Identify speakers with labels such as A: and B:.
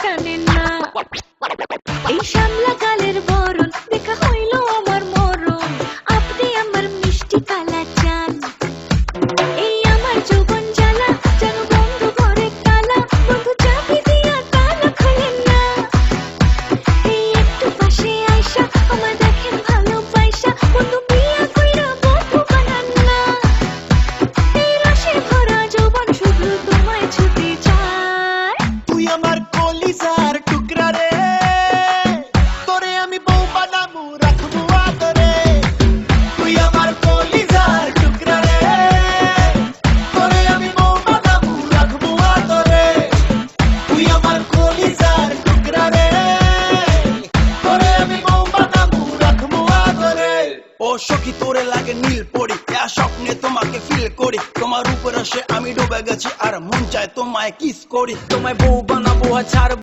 A: টানেন না। এই শ্যামলা কালের বরণ দেখা হইল আমার মরণ, আপনি আমার মিষ্টি কালা চান। এই আমার যৌবন জ্বালা যেন বন্ধ ঘরে তালা, বন্ধু চাবি দিয়া তালা খোলেন না। এই একটু পাশে আইসা আমার দেখেন ভালোবাসা, বন্ধু বিয়া কইরা বন্ধু বানান না। এই রসে ভরা যৌবন শুধু তোমায় ছুতে চায়।
B: তুই আমার কলিজার টুকরা রে, তোরে আমি বউ বানাবো রাখবো আদরে। তুই আমার কলিজার টুকরা রে, তোরে আমি বউ বানাবো রাখবো আদরে। তুই আমার কলিজার টুকরা রে, তোরে আমি বউ বানাবো রাখবো আদরে। ও সখী তোরে লাগে নীল পরি, স্বপ্নে তোমাকে ফিল করি, তোমার উপর আসে আমি ডুবে গেছি আর মন চায় তোমায় কিস করি। তোমায় বউ বানাবো আর ছাড়বো